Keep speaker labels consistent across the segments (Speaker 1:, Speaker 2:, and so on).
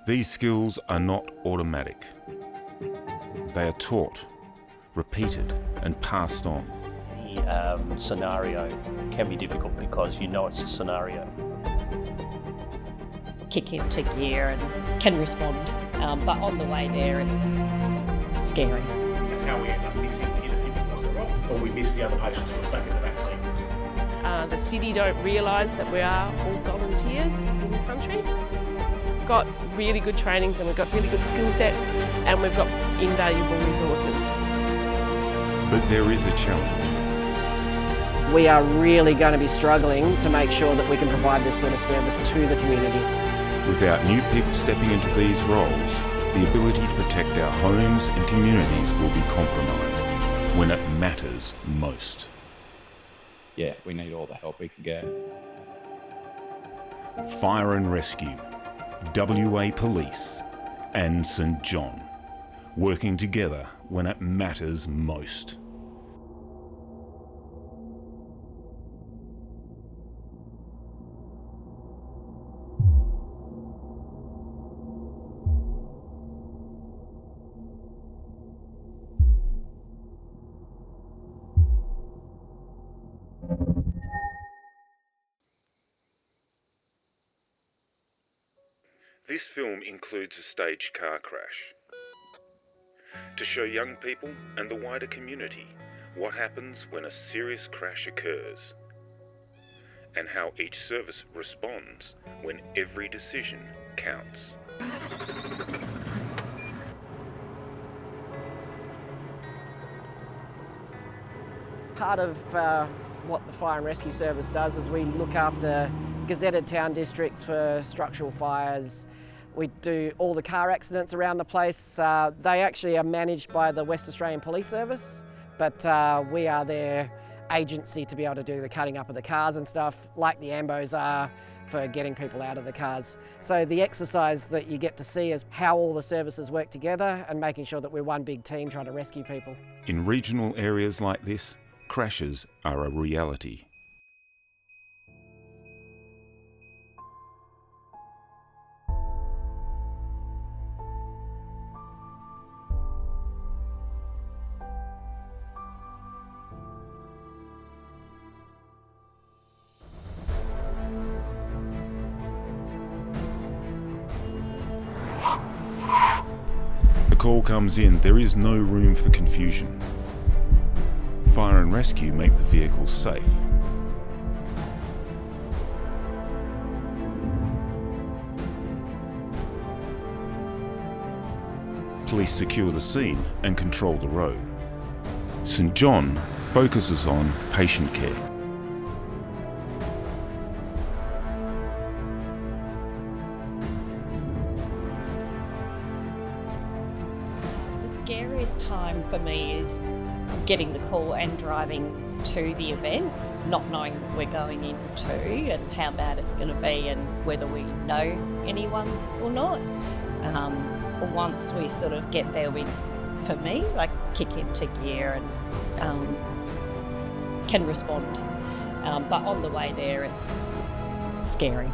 Speaker 1: These skills are not automatic. They are taught, repeated and passed on.
Speaker 2: The scenario can be difficult because you know it's a scenario.
Speaker 3: Kick into gear and can respond, but on the way there it's scary.
Speaker 4: That's how we end up missing either people that are off or we miss the other patients who are stuck in the back seat.
Speaker 5: The city don't realise that we are all volunteers in the country. We've got really good trainings and we've got really good skill sets and we've got invaluable resources.
Speaker 1: But there is a challenge.
Speaker 6: We are really going to be struggling to make sure that we can provide this sort of service to the community.
Speaker 1: Without new people stepping into these roles, the ability to protect our homes and communities will be compromised when it matters most.
Speaker 7: Yeah, we need all the help we can get.
Speaker 1: Fire and Rescue, WA Police and St John, working together when it matters most. This film includes a staged car crash to show young people and the wider community what happens when a serious crash occurs and how each service responds when every decision counts.
Speaker 6: Part of what the Fire and Rescue Service does is we look after gazetted town districts for structural fires. We do all the car accidents around the place. They actually are managed by the West Australian Police Service, but we are their agency to be able to do the cutting up of the cars and stuff, like the AMBOs are for getting people out of the cars. So the exercise that you get to see is how all the services work together and making sure that we're one big team trying to rescue people.
Speaker 1: In regional areas like this, crashes are a reality. The call comes in, there is no room for confusion. Fire and rescue make the vehicles safe. Police secure the scene and control the road. St John focuses on patient care.
Speaker 3: The scariest time for me is getting the call and driving to the event, not knowing what we're going into and how bad it's going to be and whether we know anyone or not. Once we sort of get there, for me, like kick into gear and can respond. But on the way there, it's scary.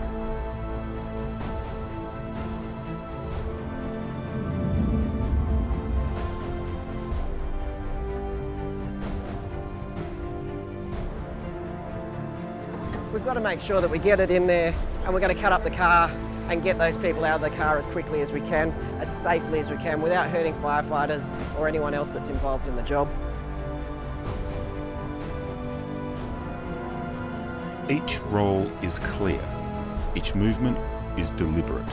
Speaker 6: We've got to make sure that we get it in there and we're going to cut up the car and get those people out of the car as quickly as we can, as safely as we can, without hurting firefighters or anyone else that's involved in the job.
Speaker 1: Each role is clear. Each movement is deliberate.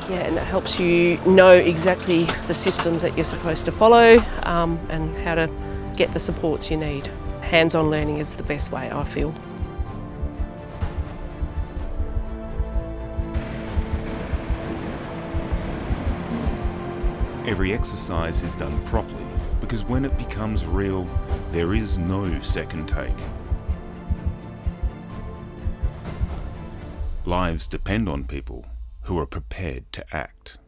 Speaker 5: Yeah, and it helps you know exactly the systems that you're supposed to follow and how to get the supports you need. Hands-on learning is the best way, I feel.
Speaker 1: Every exercise is done properly because when it becomes real, there is no second take. Lives depend on people who are prepared to act.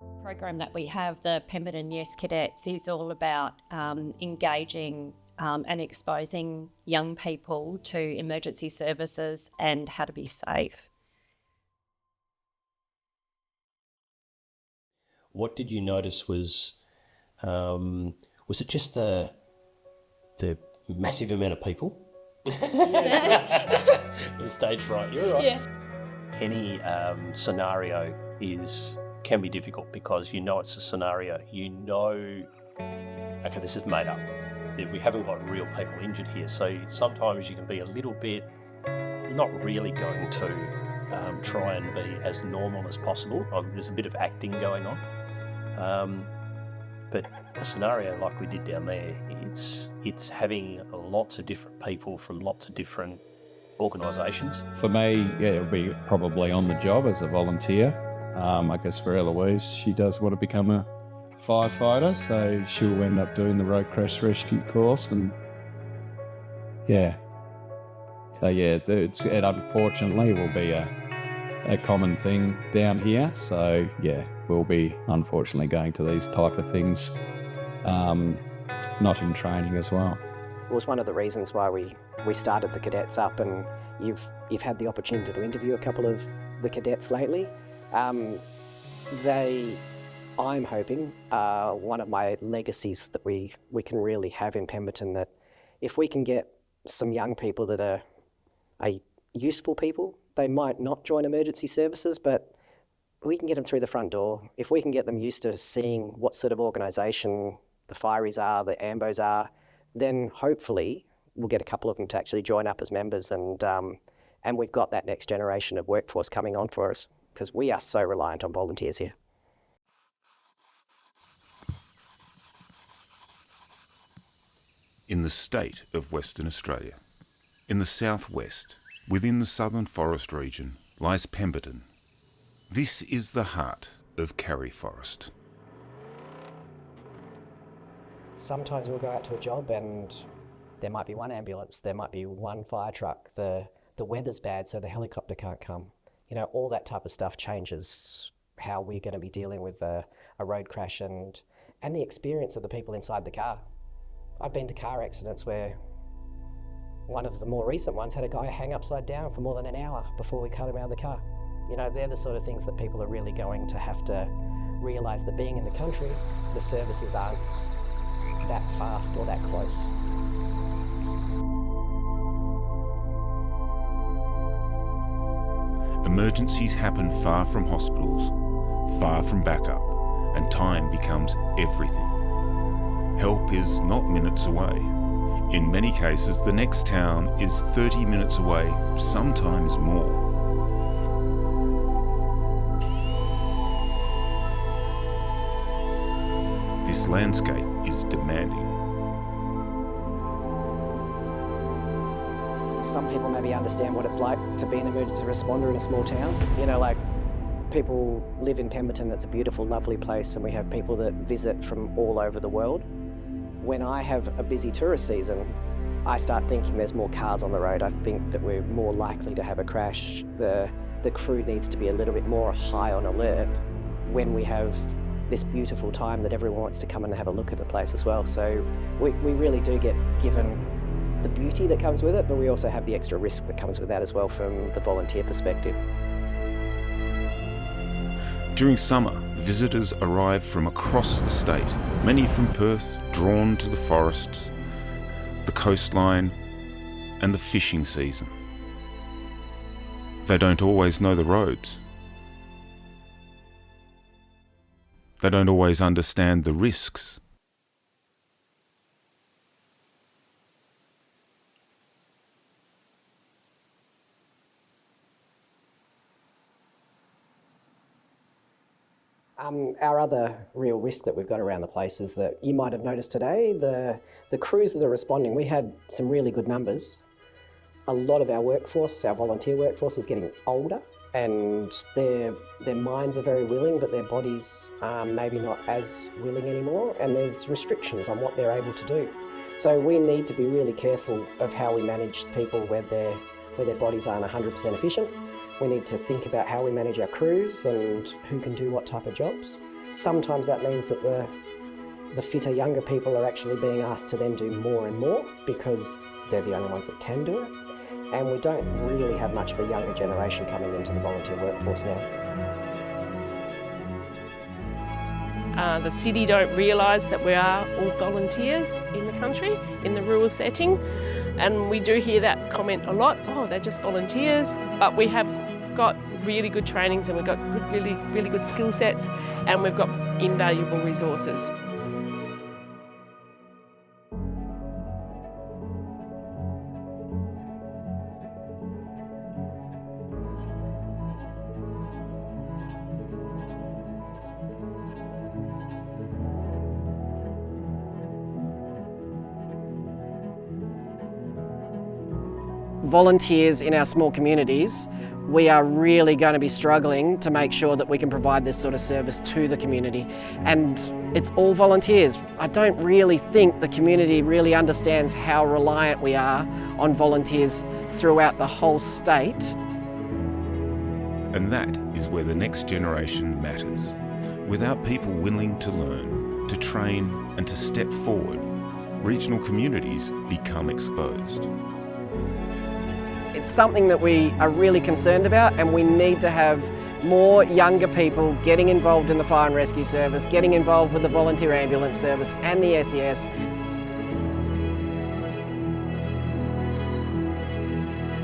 Speaker 3: The program that we have, the Pemberton YES Cadets, is all about engaging and exposing young people to emergency services and how to be safe.
Speaker 2: What did you notice was it just the massive amount of people? The stage fright, you're right.
Speaker 3: Yeah.
Speaker 2: Any scenario can be difficult because you know it's a scenario. You know, okay, this is made up. We haven't got real people injured here. So sometimes you can be a little bit not really going to try and be as normal as possible. There's a bit of acting going on. But a scenario like we did down there, it's having lots of different people from lots of different organisations.
Speaker 7: For me, yeah, it'll be probably on the job as a volunteer. I guess for Eloise, she does want to become a firefighter, so she'll end up doing the road crash rescue course, and yeah. So yeah, it unfortunately will be a common thing down here. So yeah, we'll be unfortunately going to these type of things, not in training as well.
Speaker 6: It was one of the reasons why we started the cadets up, and you've had the opportunity to interview a couple of the cadets lately. I'm hoping, one of my legacies that we can really have in Pemberton, that if we can get some young people that are useful people, they might not join emergency services, but we can get them through the front door. If we can get them used to seeing what sort of organisation the Fireys are, the Ambos are, then hopefully we'll get a couple of them to actually join up as members, and we've got that next generation of workforce coming on for us, because we are so reliant on volunteers here.
Speaker 1: In the state of Western Australia, in the southwest, within the Southern Forest region, lies Pemberton. This is the heart of Karri Forest.
Speaker 6: Sometimes we'll go out to a job and there might be one ambulance, there might be one fire truck, the weather's bad so the helicopter can't come. You know, all that type of stuff changes how we're going to be dealing with a road crash and the experience of the people inside the car. I've been to car accidents where one of the more recent ones had a guy hang upside down for more than an hour before we cut him out of the car. You know, they're the sort of things that people are really going to have to realise, that being in the country, the services aren't that fast or that close.
Speaker 1: Emergencies happen far from hospitals, far from backup, and time becomes everything. Help is not minutes away. In many cases, the next town is 30 minutes away, sometimes more. This landscape is demanding.
Speaker 6: Some people maybe understand what it's like to be an emergency responder in a small town. You know, like, people live in Pemberton, it's a beautiful, lovely place, and we have people that visit from all over the world. When I have a busy tourist season, I start thinking there's more cars on the road. I think that we're more likely to have a crash. The crew needs to be a little bit more high on alert when we have this beautiful time that everyone wants to come and have a look at the place as well. So we really do get given the beauty that comes with it, but we also have the extra risk that comes with that as well from the volunteer perspective.
Speaker 1: During summer, visitors arrive from across the state, many from Perth, drawn to the forests, the coastline, and the fishing season. They don't always know the roads. They don't always understand the risks.
Speaker 6: Our other real risk that we've got around the place is that you might have noticed today, the crews that are responding, we had some really good numbers. A lot of our workforce, our volunteer workforce, is getting older, and their minds are very willing, but their bodies are maybe not as willing anymore, and there's restrictions on what they're able to do. So we need to be really careful of how we manage people where their bodies aren't 100% efficient. We need to think about how we manage our crews and who can do what type of jobs. Sometimes that means that
Speaker 8: The fitter younger people are actually being asked to then do more and more because they're the only ones that can do it. And we don't really have much of a younger generation coming into the volunteer workforce now.
Speaker 5: The city don't realise that we are all volunteers in the country, in the rural setting, and we do hear that comment a lot, oh, they're just volunteers, but we have got really good trainings and we've got really good skill sets, and we've got invaluable resources.
Speaker 6: Volunteers in our small communities, we are really going to be struggling to make sure that we can provide this sort of service to the community. And it's all volunteers. I don't really think the community really understands how reliant we are on volunteers throughout the whole state.
Speaker 1: And that is where the next generation matters. Without people willing to learn, to train and to step forward, regional communities become exposed.
Speaker 6: It's something that we are really concerned about, and we need to have more younger people getting involved in the fire and rescue service, getting involved with the volunteer ambulance service and the SES.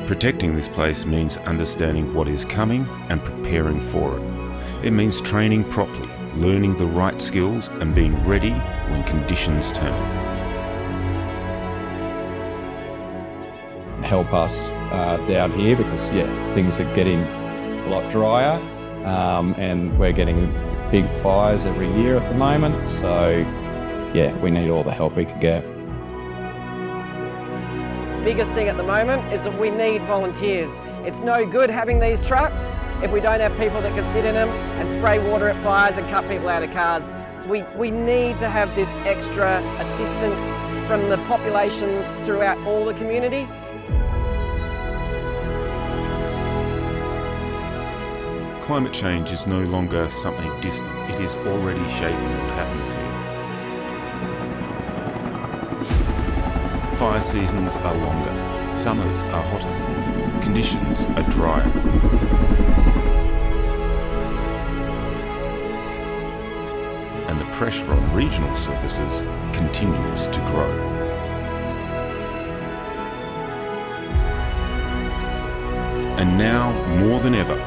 Speaker 1: Protecting this place means understanding what is coming and preparing for it. It means training properly, learning the right skills and being ready when conditions turn.
Speaker 7: Help us down here because things are getting a lot drier and we're getting big fires every year at the moment, so we need all the help we can get.
Speaker 6: Biggest thing at the moment is that we need volunteers. It's no good having these trucks if we don't have people that can sit in them and spray water at fires and cut people out of cars. We need to have this extra assistance from the populations throughout all the community.
Speaker 1: Climate change is no longer something distant. It is already shaping what happens here. Fire seasons are longer, summers are hotter, conditions are drier. And the pressure on regional services continues to grow. And now, more than ever,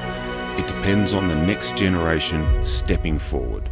Speaker 1: it depends on the next generation stepping forward.